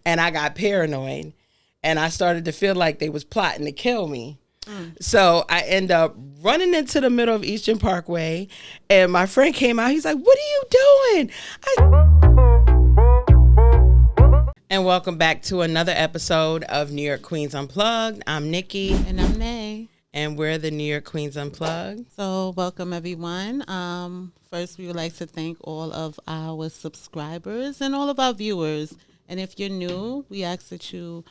and I got paranoid, and I started to feel like they was plotting to kill me. So I end up running into the middle of Eastern Parkway, and my friend came out. He's like, "What are you doing?" And welcome back to another episode of New York Queens Unplugged. I'm Nikki. And I'm Nay. And we're the New York Queens Unplugged. So welcome, everyone. First, we would like to thank all of our subscribers and all of our viewers. And if you're new, we ask that you,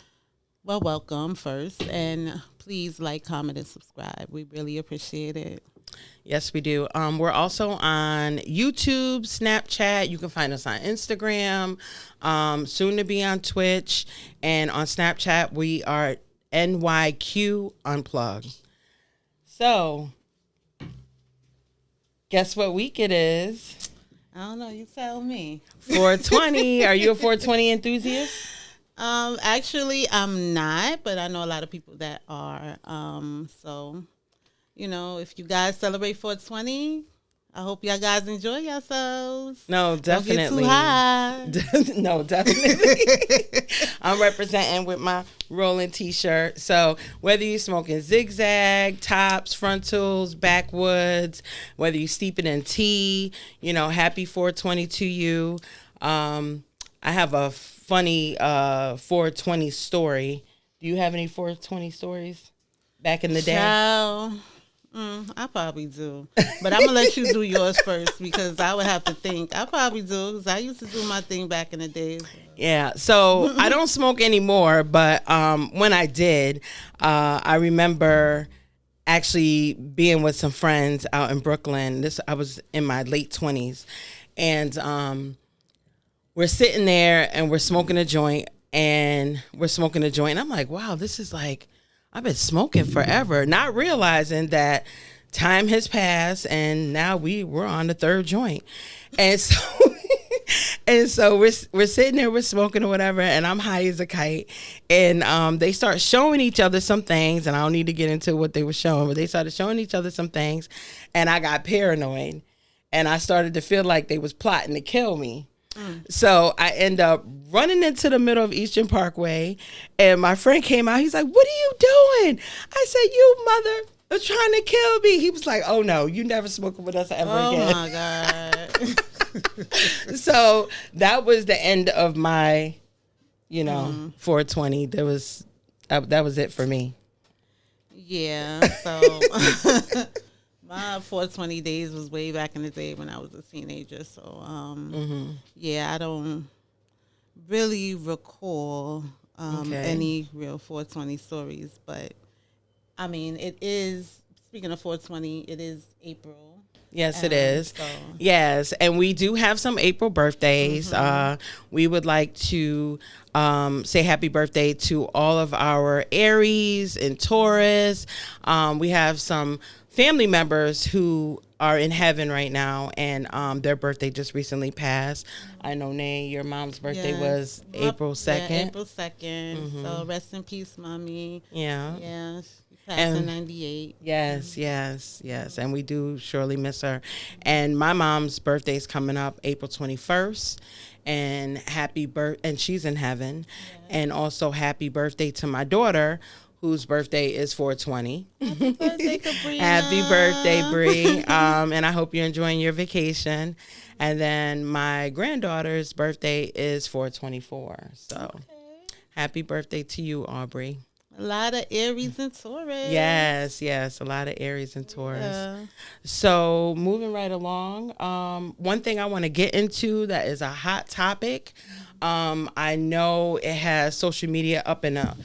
welcome first. And please like, comment, and subscribe. We really appreciate it. Yes, we do. We're also on YouTube, Snapchat. You can find us on Instagram, soon to be on Twitch. And on Snapchat, we are NYQ Unplugged. So, guess what week it is? I don't know. You tell me. 420. Are you a 420 enthusiast? Actually, I'm not, but I know a lot of people that are. So, you know, if you guys celebrate 420, I hope y'all guys enjoy yourselves. No, definitely. Don't get too high. No, definitely. I'm representing with my rolling t-shirt. So whether you're smoking zigzag, tops, frontals, backwoods, whether you steep it in tea, you know, happy 420 to you. I have a funny 420 story. Do you have any 420 stories back in the day? Child, I probably do. But I'm going to let you do yours first because I would have to think. I probably do because I used to do my thing back in the day. Yeah, so I don't smoke anymore, but when I did, I remember actually being with some friends out in Brooklyn. I was in my late 20s, and we're sitting there and we're smoking a joint, and I'm like, wow, this is like, I've been smoking forever, not realizing that time has passed and now we're on the third joint. And so we're sitting there, we're smoking or whatever, and I'm high as a kite. And they start showing each other some things, and I don't need to get into what they were showing, but they started showing each other some things, and I got paranoid, and I started to feel like they was plotting to kill me. So I end up running into the middle of Eastern Parkway, and my friend came out. He's like, "What are you doing?" I said, "You mother are trying to kill me." He was like, "Oh no, you never smoking with us ever again." Oh my God. So that was the end of my, 420. That was it for me. Yeah. So my 420 days was way back in the day when I was a teenager. So, yeah, I don't really recall any real 420 stories. But, I mean, it is, speaking of 420, it is April. Yes, it is. So. Yes, and we do have some April birthdays. We would like to say happy birthday to all of our Aries and Taurus. We have some family members who are in heaven right now, and their birthday just recently passed. I know, Nay, your mom's birthday was April 2nd. Yeah, April 2nd. So rest in peace, Mommy. Yeah. Yeah, she passed in 98. Yes. And we do surely miss her. And my mom's birthday is coming up April 21st. And and she's in heaven. Yeah. And also happy birthday to my daughter, whose birthday is 420. Happy birthday, Cabrina. Happy birthday, Bree. And I hope you're enjoying your vacation. And then my granddaughter's birthday is 424. So happy birthday to you, Aubrey. A lot of Aries and Taurus. Yes. A lot of Aries and Taurus. Yeah. So moving right along, one thing I want to get into that is a hot topic. I know it has social media up in a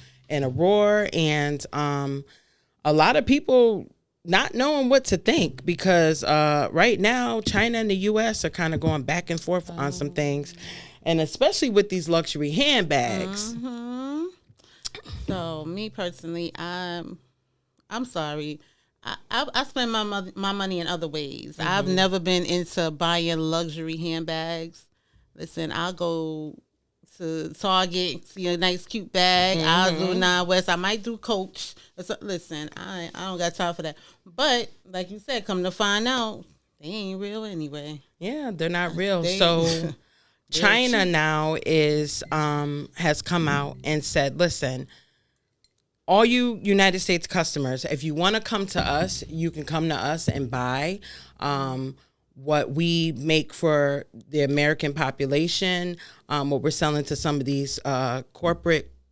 roar, and a lot of people not knowing what to think because right now China and the U.S. are kind of going back and forth on some things, and especially with these luxury handbags. So me personally, I'm sorry. I spend my money in other ways. I've never been into buying luxury handbags. Listen, I'll go to Target, see a nice cute bag. I'll do Nine West. I might do Coach. Listen, I don't got time for that. But like you said, come to find out, they ain't real anyway. Yeah, they're not real. So China now is has come out and said, listen, all you United States customers, if you want to come to us, you can come to us and buy what we make for the American population, what we're selling to some of these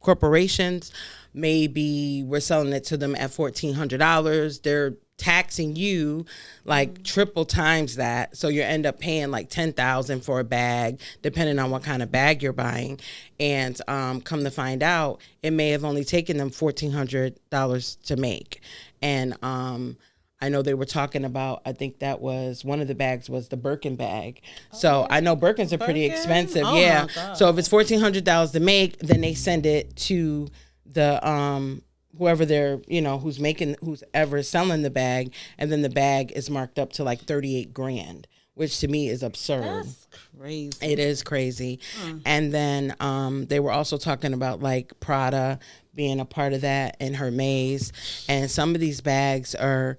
corporations. Maybe we're selling it to them at $1,400. They're taxing you like triple times that, so you end up paying like $10,000 for a bag, depending on what kind of bag you're buying. And come to find out, it may have only taken them $1,400 to make. And I know they were talking about, I think that was one of the bags was the Birkin bag. So I know Birkins are pretty expensive. Oh, yeah. my God. So if it's $1,400 to make, then they send it to the whoever they're, who's ever selling the bag, and then the bag is marked up to like 38 grand, which to me is absurd. That's crazy. It is crazy. And then they were also talking about like Prada being a part of that and Hermes, and some of these bags are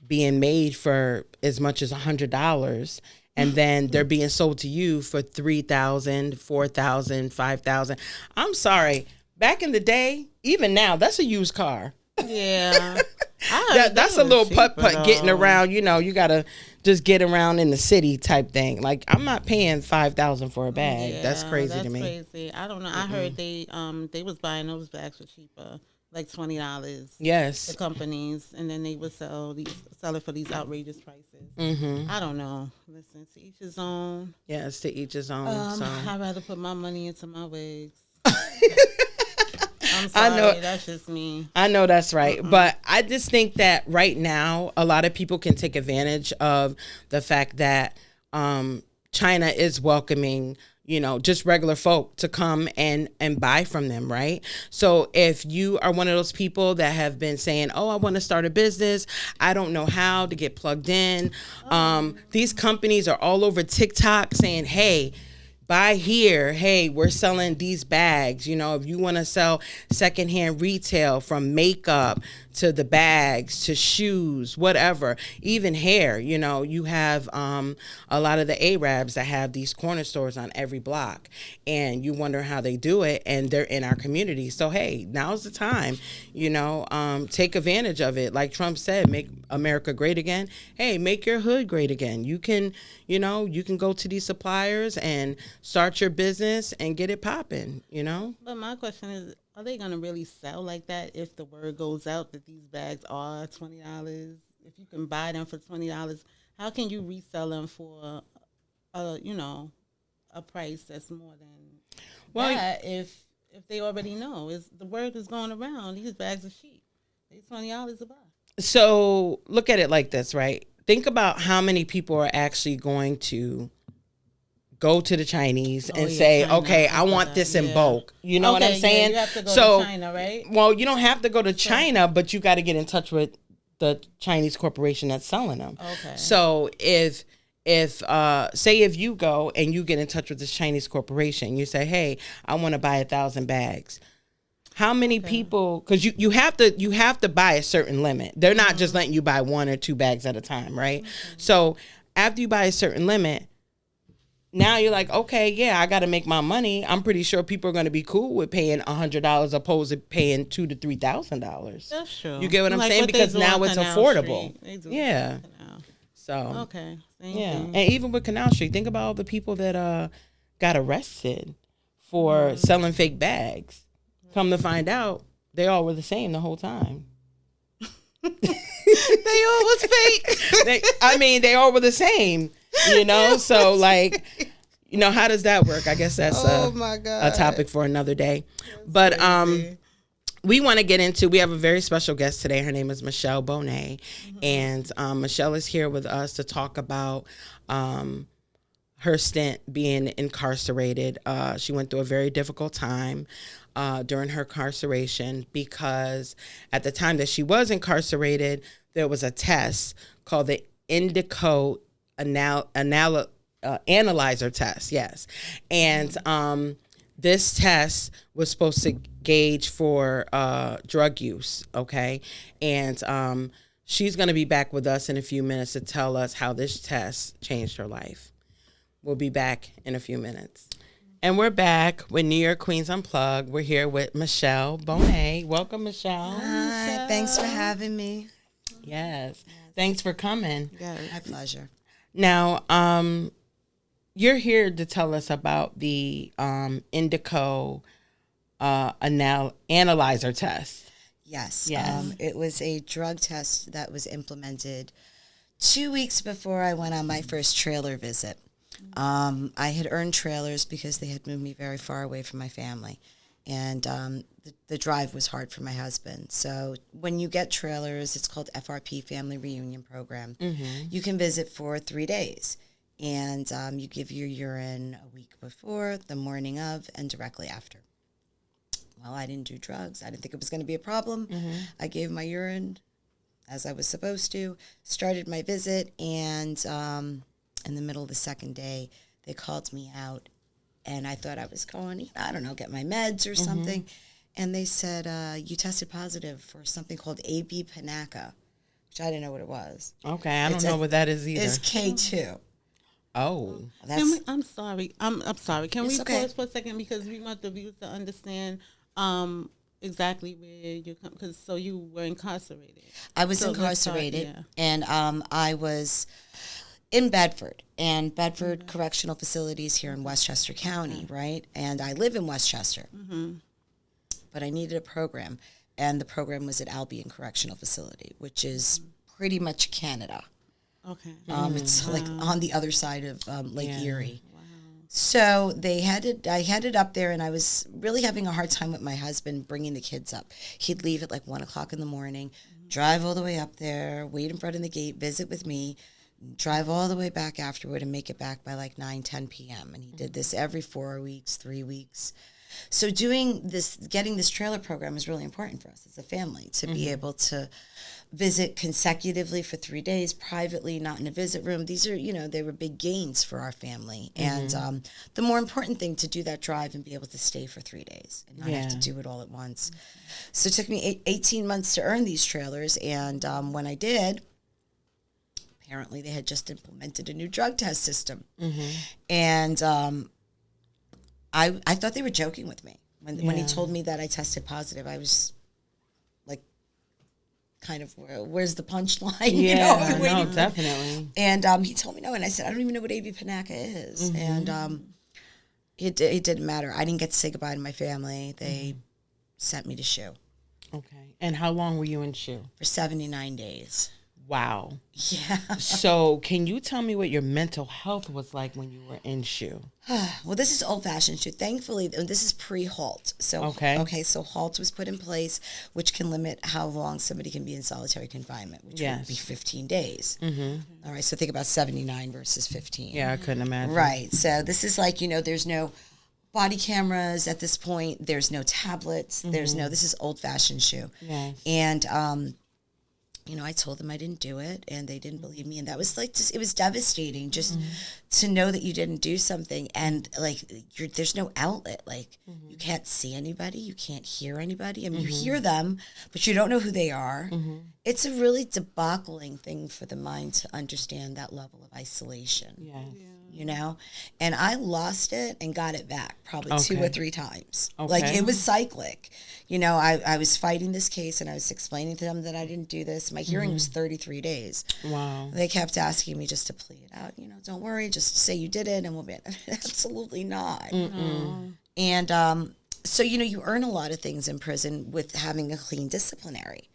being made for as much as $100. And then they're being sold to you for $3,000, $4,000, $5,000. I'm sorry. Back in the day, even now, that's a used car. Yeah. That's a little putt-putt getting around. You got to just get around in the city type thing. Like, I'm not paying $5,000 for a bag. Yeah, that's crazy to me. That's crazy. I don't know. I heard they was buying those bags for cheaper, like $20. Yes. The companies, and then they would sell it for these outrageous prices. I don't know. Listen, to each his own. Yeah, it's to each his own. I'd rather put my money into my wigs. I'm sorry, I know that's just me. I know that's right. But I just think that right now, a lot of people can take advantage of the fact that China is welcoming, just regular folk to come and buy from them, right? So if you are one of those people that have been saying, oh, I want to start a business, I don't know how to get plugged in. These companies are all over TikTok saying, hey, buy here. Hey, we're selling these bags. If you want to sell secondhand retail, from makeup to the bags to shoes, whatever, even hair, you have a lot of the Arabs that have these corner stores on every block, and you wonder how they do it, and they're in our community. So, hey, now's the time, take advantage of it. Like Trump said, make America great again. Hey, make your hood great again. You can go to these suppliers and start your business and get it popping, But my question is, are they going to really sell like that if the word goes out that these bags are $20? If you can buy them for $20, how can you resell them for, a price that's more than that if they already know? The word is going around, these bags are cheap. They're $20 a buy. So look at it like this, right? Think about how many people are actually going to go to the Chinese and say, China. Okay, I want this in bulk. You know what I'm saying? You have to go to China, right? Well, you don't have to go to China, but you got to get in touch with the Chinese corporation that's selling them. Okay. So if you go and you get in touch with this Chinese corporation, you say, hey, I want to buy 1,000 bags. How many people? Because you have to buy a certain limit. They're not just letting you buy 1 or 2 bags at a time, right? So after you buy a certain limit, now you're like, okay, yeah, I got to make my money. I'm pretty sure people are going to be cool with paying $100 opposed to paying $2,000 to $3,000. That's true. You get what I'm saying? Because now it's affordable. Yeah. So okay. Same thing. And even with Canal Street, think about all the people that got arrested for selling fake bags. Come to find out, they all were the same the whole time. They all was fake. They all were the same. So like, how does that work? I guess that's a topic for another day. That's crazy. We want to get into, we have a very special guest today. Her name is Michelle Bonet. And Michelle is here with us to talk about her stint being incarcerated. She went through a very difficult time during her incarceration, because at the time that she was incarcerated, there was a test called the Indiko analyzer test. Yes. And this test was supposed to gauge for drug use. Okay. And she's going to be back with us in a few minutes to tell us how this test changed her life. We'll be back in a few minutes. And we're back with New York Queens Unplugged. We're here with Michelle Bonet. Welcome, Michelle. Hi, thanks for having me. Yes. Thanks for coming. My pleasure. Now, you're here to tell us about the Indiko analyzer test. Yes. Yes. It was a drug test that was implemented 2 weeks before I went on my first trailer visit. I had earned trailers because they had moved me very far away from my family. And the drive was hard for my husband. So when you get trailers, it's called FRP, Family Reunion Program. Mm-hmm. You can visit for 3 days. And you give your urine a week before, the morning of, and directly after. Well, I didn't do drugs. I didn't think it was going to be a problem. Mm-hmm. I gave my urine as I was supposed to, started my visit, and in the middle of the second day, they called me out, and I thought I was going, I don't know, get my meds or something. And they said, you tested positive for something called AB Panaca, which I didn't know what it was. Okay, I don't know what that is either. It's K2. Oh. I'm sorry. I'm sorry. Can we pause for a second because we want the viewers to understand exactly where you come, because so you were incarcerated. I was incarcerated, and I was in Bedford, and Bedford Correctional Facilities here in Westchester County, right? And I live in Westchester, but I needed a program, and the program was at Albion Correctional Facility, which is pretty much Canada. Okay. It's like on the other side of Lake Erie. So I headed up there, and I was really having a hard time with my husband bringing the kids up. He'd leave at like 1 o'clock in the morning, drive all the way up there, wait in front of the gate, visit with me, drive all the way back afterward, and make it back by like 9, 10 p.m. And he did this every 4 weeks, 3 weeks. So getting this trailer program is really important for us as a family to be able to visit consecutively for 3 days, privately, not in a visit room. These are, they were big gains for our family. And the more important thing, to do that drive and be able to stay for 3 days and not have to do it all at once. So it took me 18 months to earn these trailers. And when I did, apparently they had just implemented a new drug test system. And I thought they were joking with me. When he told me that I tested positive, I was like, kind of, where's the punchline? Yeah, no, definitely. And he told me no, and I said, I don't even know what AB Panaca is. And it didn't matter. I didn't get to say goodbye to my family. They sent me to SHU. Okay. And how long were you in SHU? For 79 days. Wow. Yeah. So can you tell me what your mental health was like when you were in SHU? Well, this is old-fashioned SHU. Thankfully, this is pre-HALT. So, so HALT was put in place, which can limit how long somebody can be in solitary confinement, which would be 15 days. All right, so think about 79 versus 15. Yeah, I couldn't imagine. Right, so this is like, there's no body cameras at this point. There's no tablets. This is old-fashioned SHU. Yes. And, I told them I didn't do it, and they didn't believe me. And that was like, it was devastating just to know that you didn't do something. And like, there's no outlet. Like, you can't see anybody. You can't hear anybody. I mean, you hear them, but you don't know who they are. It's a really debacling thing for the mind to understand that level of isolation. Yes. And I lost it and got it back probably 2 or 3 times. Like, it was cyclic. I was fighting this case, and I was explaining to them that I didn't do this. My hearing was 33 days. Wow. They kept asking me just to plead it out. Don't worry, just say you did it, and we'll be absolutely not. And so, you earn a lot of things in prison with having a clean disciplinary.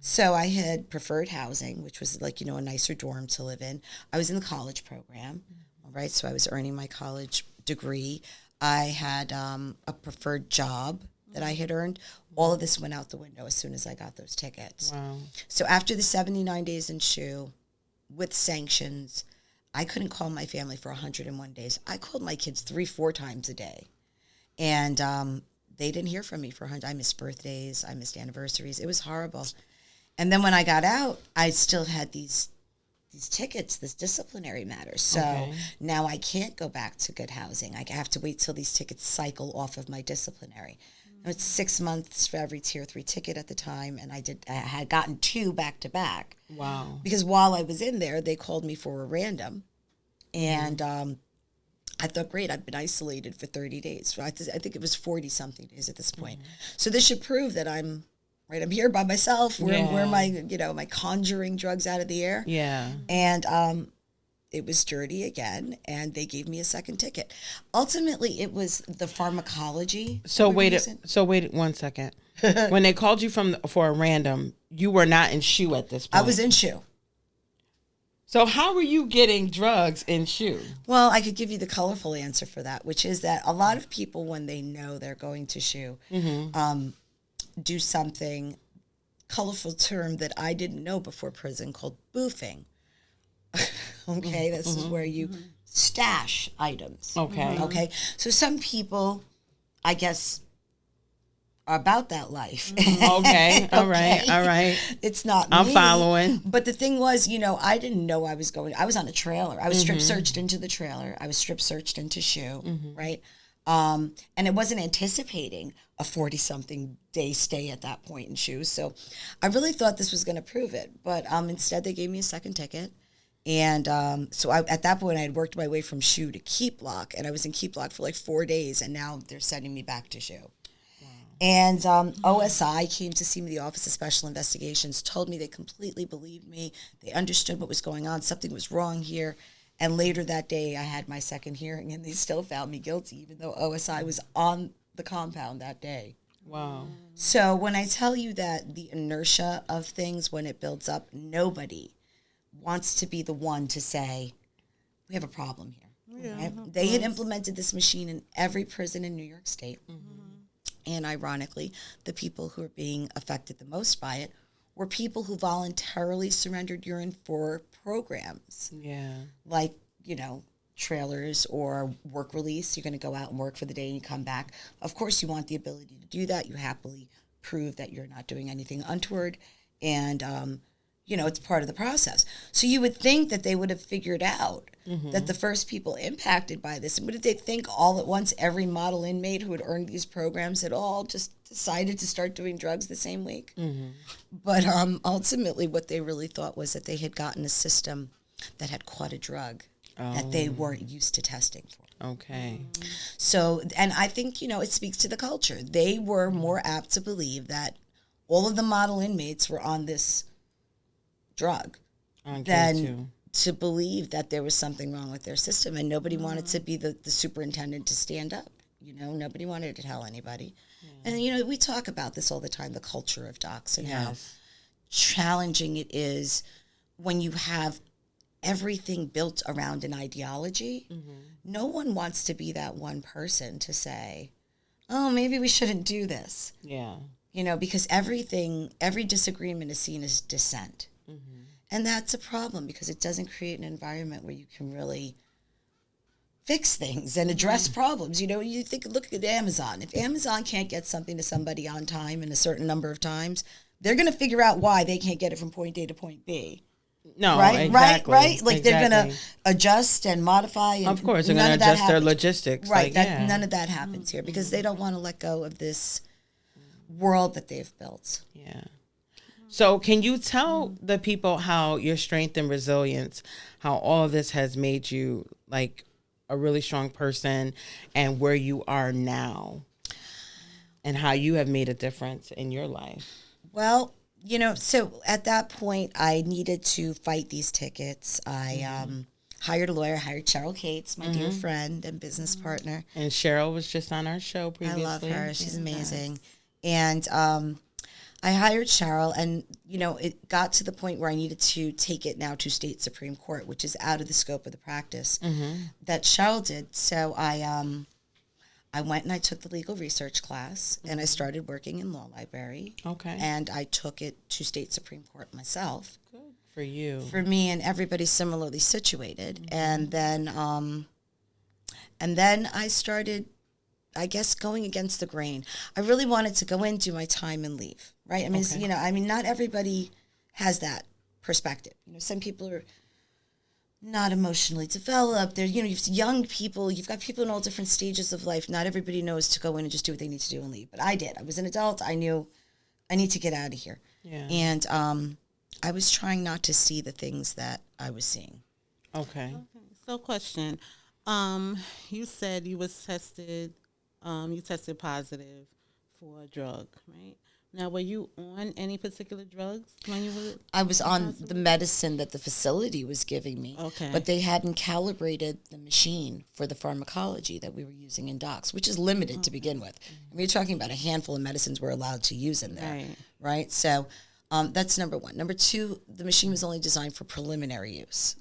So I had preferred housing, which was like, a nicer dorm to live in. I was in the college program, all right? So I was earning my college degree. I had a preferred job that I had earned. All of this went out the window as soon as I got those tickets. Wow. So after the 79 days in SHU, with sanctions, I couldn't call my family for 101 days. I called my kids 3-4 times a day. And they didn't hear from me for 100. I missed birthdays. I missed anniversaries. It was horrible. And then when I got out, I still had these tickets, this disciplinary matter. So now I can't go back to good housing. I have to wait till these tickets cycle off of my disciplinary. It's 6 months for every tier 3 ticket at the time, and I had gotten 2 back to back. Wow! Because while I was in there, they called me for a random, and I thought, great, I've been isolated for 30 days. I think it was 40-something days at this point. So this should prove that I'm here by myself. Where am I, am I conjuring drugs out of the air? Yeah. And it was dirty again, and they gave me a second ticket. Ultimately, it was the pharmacology. So wait 1 second. When they called you for a random, you were not in SHU at this point. I was in SHU. So how were you getting drugs in SHU? Well, I could give you the colorful answer for that, which is that a lot of people, when they know they're going to SHU, do something, colorful term that I didn't know before prison, called boofing. Okay, this is where you stash items. Okay. So some people, I guess, are about that life. Okay. All right. It's not I'm me. following. But the thing was, I didn't know I was on a trailer. I was strip searched into the trailer. I was strip searched into SHU, right? And it wasn't anticipating a 40-something day stay at that point in SHU. So I really thought this was going to prove it. But instead, they gave me a second ticket. And so at that point, I had worked my way from SHU to Keep Lock, and I was in Keep Lock for like 4 days, and now they're sending me back to SHU. Wow. And OSI came to see me, the Office of Special Investigations, told me they completely believed me. They understood what was going on. Something was wrong here. And later that day, I had my second hearing, and they still found me guilty, even though OSI was on the compound that day. Wow. So when I tell you that the inertia of things, when it builds up, nobody wants to be the one to say, we have a problem here. Yeah, right? They had implemented this machine in every prison in New York State. And ironically, the people who are being affected the most by it were people who voluntarily surrendered urine for programs. Yeah. Like, trailers or work release. You're going to go out and work for the day and you come back. Of course, you want the ability to do that. You happily prove that you're not doing anything untoward. And, it's part of the process. So you would think that they would have figured out that the first people impacted by this, what did they think all at once, every model inmate who had earned these programs had all just decided to start doing drugs the same week? But ultimately what they really thought was that they had gotten a system that had caught a drug that they weren't used to testing for. Okay. So, and I think, it speaks to the culture. They were more apt to believe that all of the model inmates were on this drug than to believe that there was something wrong with their system. And nobody wanted to be the superintendent to stand up. Nobody wanted to tell anybody. Yeah. And, we talk about this all the time, the culture of docs and how challenging it is when you have everything built around an ideology. No one wants to be that one person to say, oh, maybe we shouldn't do this. Yeah. Because every disagreement is seen as dissent. And that's a problem because it doesn't create an environment where you can really fix things and address problems. Look at Amazon. If Amazon can't get something to somebody on time in a certain number of times, they're going to figure out why they can't get it from point A to point B. No, right, exactly. right. Like they're going to adjust and modify. And of course, they're going to adjust their logistics. Right. None of that happens here because they don't want to let go of this world that they've built. Yeah. So can you tell the people how your strength and resilience, how all of this has made you like a really strong person and where you are now and how you have made a difference in your life? Well, so at that point I needed to fight these tickets. I hired a lawyer, hired Cheryl Cates, my dear friend and business partner. And Cheryl was just on our show previously. I love her. She's amazing. And I hired Cheryl, and, it got to the point where I needed to take it now to state Supreme Court, which is out of the scope of the practice that Cheryl did. So I went and I took the legal research class, and I started working in law library. Okay. And I took it to state Supreme Court myself. Good for you. For me and everybody similarly situated. And then I started, I guess, going against the grain. I really wanted to go in, do my time, and leave, right? Not everybody has that perspective. Some people are not emotionally developed. They're, you've young people, you've got people in all different stages of life. Not everybody knows to go in and just do what they need to do and leave. But I did. I was an adult. I knew I need to get out of here. Yeah. And I was trying not to see the things that I was seeing. Okay. So question. You said you was tested. You tested positive for a drug, right? Now, were you on any particular drugs when you were? I was on the medicine that the facility was giving me. Okay. But they hadn't calibrated the machine for the pharmacology that we were using in docs, which is limited to begin with. I mean, you're talking about a handful of medicines we're allowed to use in there, right? So that's number one. Number two, the machine was only designed for preliminary use.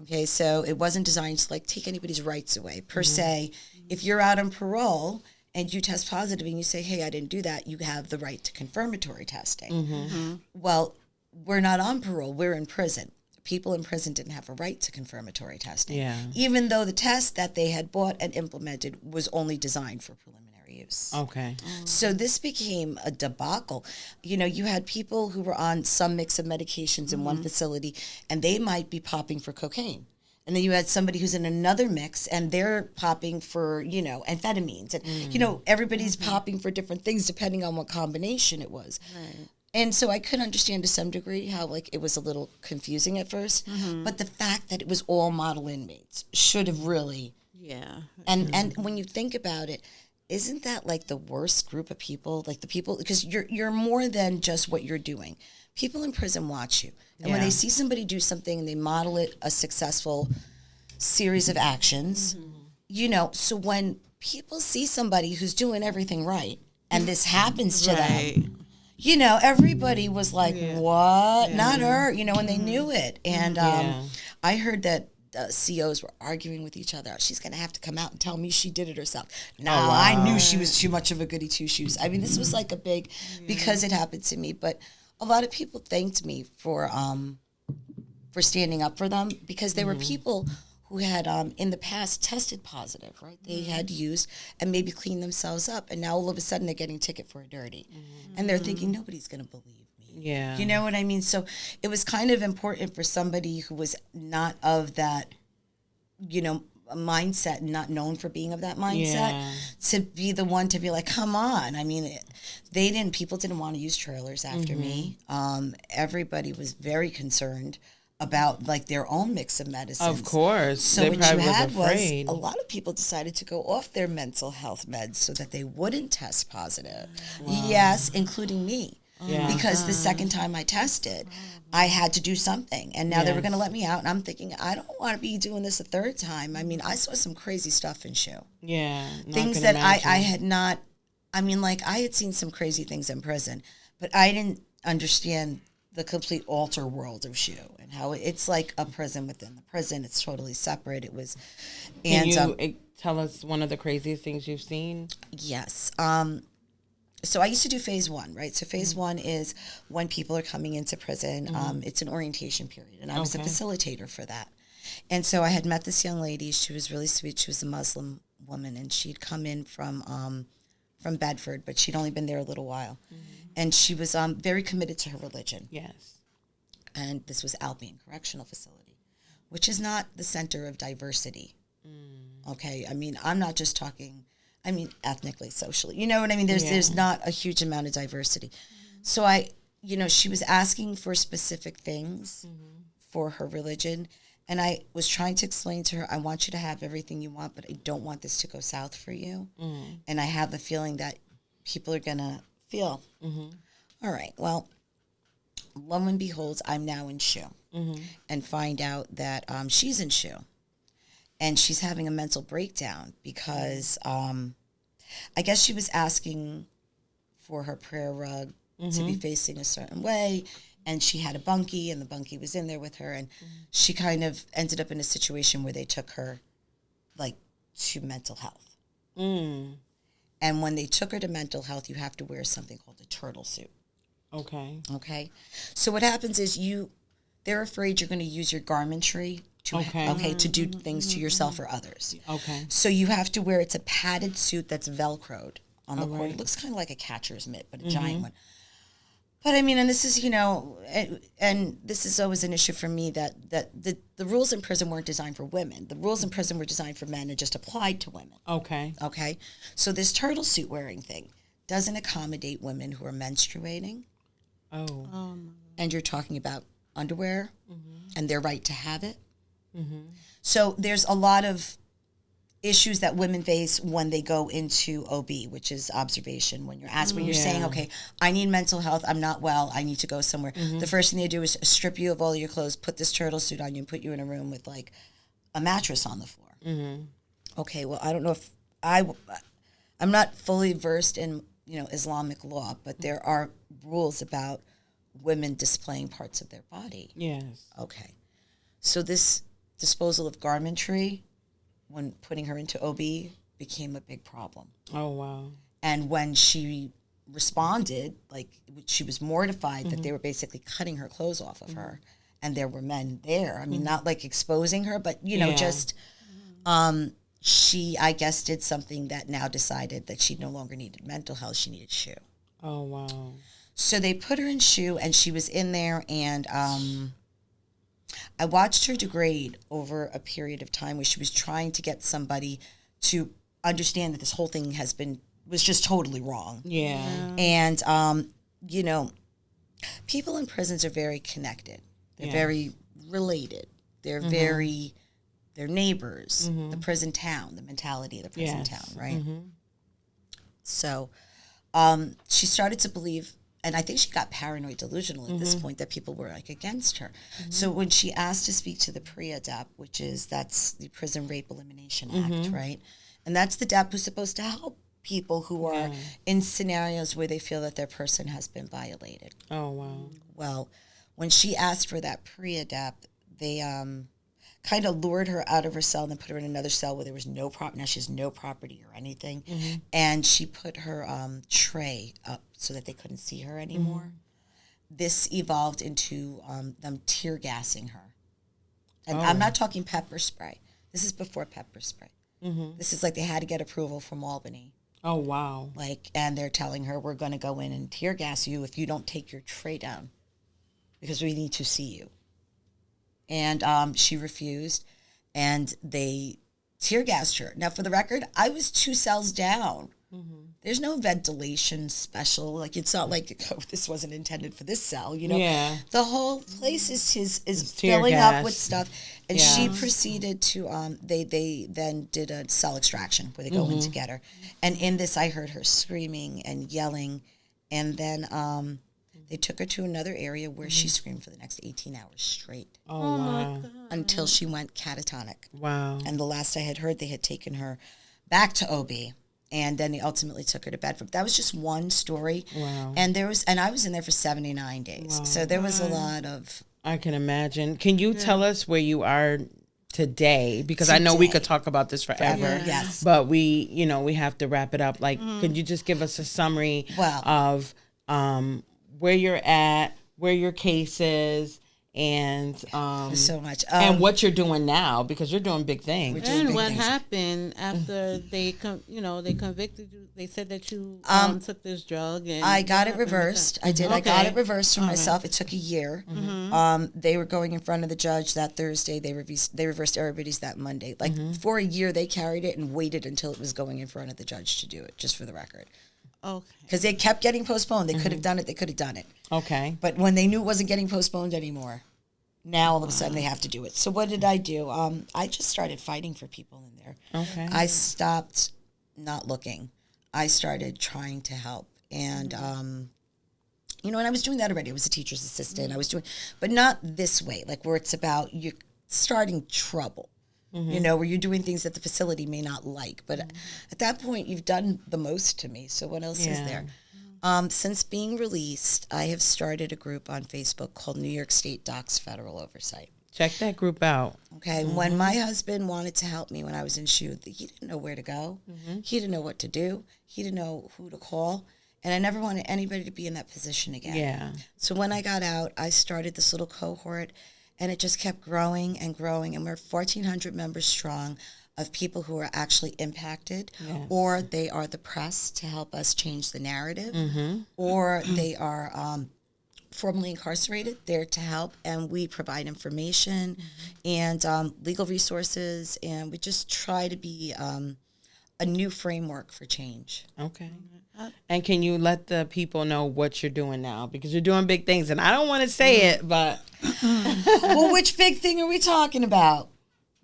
Okay, so it wasn't designed to like take anybody's rights away per se. If you're out on parole and you test positive and you say, hey, I didn't do that, you have the right to confirmatory testing. Well, we're not on parole, we're in prison. People in prison didn't have a right to confirmatory testing, even though the test that they had bought and implemented was only designed for preliminary use. Okay. So this became a debacle. You know, you had people who were on some mix of medications in one facility, and they might be popping for cocaine. And then you had somebody who's in another mix and they're popping for, you know, amphetamines. And, you know, everybody's popping for different things depending on what combination it was. Right. And so I could understand to some degree how, like, it was a little confusing at first. But the fact that it was all model inmates should have really... Yeah. And when you think about it, isn't that, like, the worst group of people? Like, the people... Because you're more than just what you're doing. People in prison watch you. And when they see somebody do something and they model it a successful series of actions, you know, so when people see somebody who's doing everything right and this happens to them, you know, everybody was like, what? Not her, you know, and they knew it. And I heard that COs were arguing with each other. She's going to have to come out and tell me she did it herself. No, I knew she was too much of a goody two-shoes. I mean, this was like a big, because it happened to me, but a lot of people thanked me for standing up for them, because there were people who had in the past tested positive, right? They had used and maybe cleaned themselves up, and now all of a sudden they're getting a ticket for a dirty. And they're thinking, nobody's going to believe me. Yeah. You know what I mean? So it was kind of important for somebody who was not of that, you know, mindset, not known for being of that mindset, to be the one to be like, come on. I mean, people didn't want to use trailers after me. Everybody was very concerned about, like, their own mix of medicines. Of course. So they what you probably had was afraid. a lot of people decided to go off their mental health meds so that they wouldn't test positive. Yes, including me. Because the second time I tested, I had to do something. And now they were going to let me out. And I'm thinking, I don't want to be doing this a third time. I mean, I saw some crazy stuff in SHU. Yeah. Things that I had not, I mean, like, I had seen some crazy things in prison, but I didn't understand the complete alter world of SHU and how it's like a prison within the prison. It's totally separate. It was. And, Can you tell us one of the craziest things you've seen? Yes. So I used to do phase one, right? So phase one is when people are coming into prison. It's an orientation period, and I was a facilitator for that. And so I had met this young lady. She was really sweet. She was a Muslim woman, and she'd come in from Bedford, but she'd only been there a little while. And she was very committed to her religion. Yes. And this was Albion Correctional Facility, which is not the center of diversity. Okay? I mean, I'm not just talking... I mean, ethnically, socially. You know what I mean? There's not a huge amount of diversity. So she was asking for specific things for her religion. And I was trying to explain to her, I want you to have everything you want, but I don't want this to go south for you. And I have a feeling that people are going to feel. All right, well, lo and behold, I'm now in SHU. And find out that she's in SHU. And she's having a mental breakdown because I guess she was asking for her prayer rug to be facing a certain way. And she had a bunkie, and the bunkie was in there with her. And she kind of ended up in a situation where they took her, like, to mental health. And when they took her to mental health, you have to wear something called a turtle suit. Okay. So what happens is they're afraid you're going to use your garmentry to do things to yourself or others. So you have to wear, it's a padded suit that's Velcroed on the cord. Right. It looks kind of like a catcher's mitt, but a giant one. But I mean, and this is, and this is always an issue for me that the rules in prison weren't designed for women. The rules in prison were designed for men and just applied to women. Okay. So this turtle suit wearing thing doesn't accommodate women who are menstruating. And you're talking about underwear and their right to have it. So there's a lot of issues that women face when they go into OB, which is observation. When you're saying, okay, I need mental health, I'm not well, I need to go somewhere. The first thing they do is strip you of all your clothes, put this turtle suit on you, and put you in a room with like a mattress on the floor. Okay, well, I don't know if I'm not fully versed in Islamic law, but there are rules about women displaying parts of their body. Yes. Okay, so this disposal of garmentry, when putting her into OB, became a big problem. Oh, wow. And when she responded, like, she was mortified that they were basically cutting her clothes off of her, and there were men there. I mean, not like exposing her, but, just she, I guess, did something that now decided that she no longer needed mental health. She needed SHU. Oh, wow. So they put her in SHU, and she was in there, and I watched her degrade over a period of time where she was trying to get somebody to understand that this whole thing was just totally wrong. Yeah. And, people in prisons are very connected. They're very related. They're they're neighbors, the prison town, the mentality of the prison town, right? So she started to believe, and I think she got paranoid delusional at this point, that people were like against her. So when she asked to speak to the PREA-DEP, that's the Prison Rape Elimination Act, right? And that's the DEP who's supposed to help people who are in scenarios where they feel that their person has been violated. Oh, wow. Well, when she asked for that PREA-DEP, they kind of lured her out of her cell and then put her in another cell where there was no now she has no property or anything. And she put her tray up so that they couldn't see her anymore. This evolved into them tear gassing her. And I'm not talking pepper spray. This is before pepper spray. This is like they had to get approval from Albany. Oh, wow. And they're telling her, we're going to go in and tear gas you if you don't take your tray down because we need to see you. And she refused, and they tear gassed her. Now, for the record, I was 2 cells down. There's no ventilation special. Like, it's not like, oh, this wasn't intended for this cell, Yeah. The whole place is tear filling gas. up with stuff. And she proceeded to, they then did a cell extraction where they go in to get her. And in this, I heard her screaming and yelling. And then they took her to another area where she screamed for the next 18 hours straight. Oh, wow. my God. Until she went catatonic. Wow. And the last I had heard, they had taken her back to OB. And then they ultimately took her to Bedford. That was just one story. Wow. And I was in there for 79 days. Wow. So there was a lot of... I can imagine. Can you tell us where you are today? Because I know we could talk about this forever. Yes. But we have to wrap it up. Like, could you just give us a summary of where you're at, where your case is, and so much. And what you're doing now, because you're doing big things. And what happened after they convicted you? They said that you took this drug, and I got it reversed. I did. Okay. I got it reversed for myself. It took a year. They were going in front of the judge that Thursday. They reversed everybody's that Monday. Like for a year, they carried it and waited until it was going in front of the judge to do it. Just for the record. Okay. Because they kept getting postponed. They could have done it. They could have done it. Okay. But when they knew it wasn't getting postponed anymore, now all of a sudden they have to do it. So what did I do? I just started fighting for people in there. Okay. I stopped not looking. I started trying to help. And, and I was doing that already. I was a teacher's assistant. I was doing, but not this way, like where it's about you're starting trouble. Where you're doing things that the facility may not like. But at that point, you've done the most to me. So what else is there? Since being released, I have started a group on Facebook called New York State Docs Federal Oversight. Check that group out. Okay. When my husband wanted to help me when I was in SHU, he didn't know where to go. He didn't know what to do. He didn't know who to call. And I never wanted anybody to be in that position again. Yeah. So when I got out, I started this little cohort. And it just kept growing and growing. And we're 1,400 members strong of people who are actually impacted, or they are the press to help us change the narrative, or they are formerly incarcerated, there to help. And we provide information and legal resources. And we just try to be a new framework for change. Okay. And can you let the people know what you're doing now? Because you're doing big things. And I don't want to say it, but... Well, which big thing are we talking about?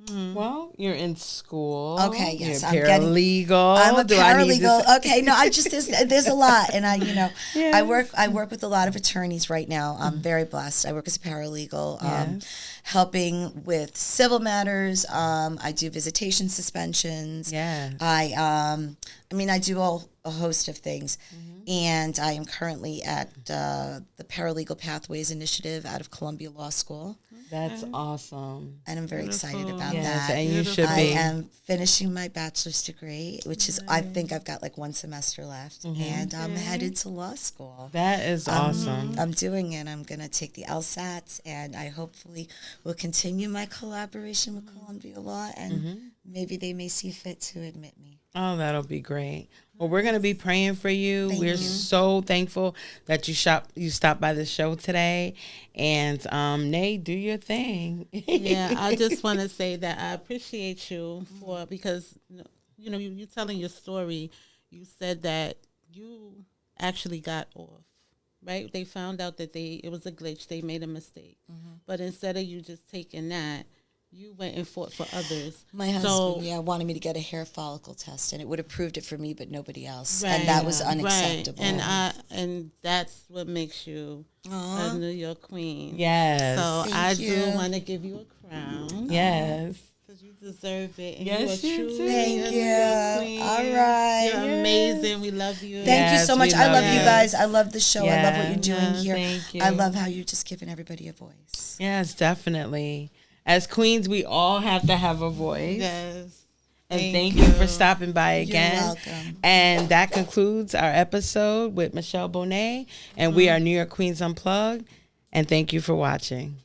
Well, you're in school. Okay, yes, you're paralegal. I'm a Do I need to paralegal. Okay, no, I just there's a lot, and Yes. I work with a lot of attorneys right now. I'm very blessed. I work as a paralegal, helping with civil matters. I do visitation suspensions. Yeah. I do a host of things. And I am currently at the Paralegal Pathways Initiative out of Columbia Law School. That's awesome. And I'm very excited about Yes, that. and you should I be. am finishing my bachelor's degree, which is, I think I've got like one semester left. And I'm headed to law school. That is awesome. I'm doing it. I'm going to take the LSATs, and I hopefully will continue my collaboration with Columbia Law, and maybe they may see fit to admit me. Oh, that'll be great. Well, we're going to be praying for you. Thank We're you. so thankful that you stopped by the show today. And Nay, do your thing. Yeah, I just want to say that I appreciate you because you telling your story. You said that you actually got off, right? They found out that it was a glitch. They made a mistake, but instead of you just taking that, you went and fought for others. My husband, wanted me to get a hair follicle test, and it would have proved it for me, but nobody else, and that was unacceptable. Right. And that's what makes you a New York queen. Yes. So Thank you. do want to give you a crown. Yes. Because you deserve it. And Yes, you are you truly do. Thank a New you. York queen. All right. You're amazing. We love you. Thank you Yes, so much. we I love love you you. guys. I love the show. I love what you're doing Yes, here. thank you. I love how you're just giving everybody a voice. Yes, definitely. As queens, we all have to have a voice. Yes. And thank you for stopping by again. You're welcome. And that concludes our episode with Michelle Bonet. And we are New York Queens Unplugged. And thank you for watching.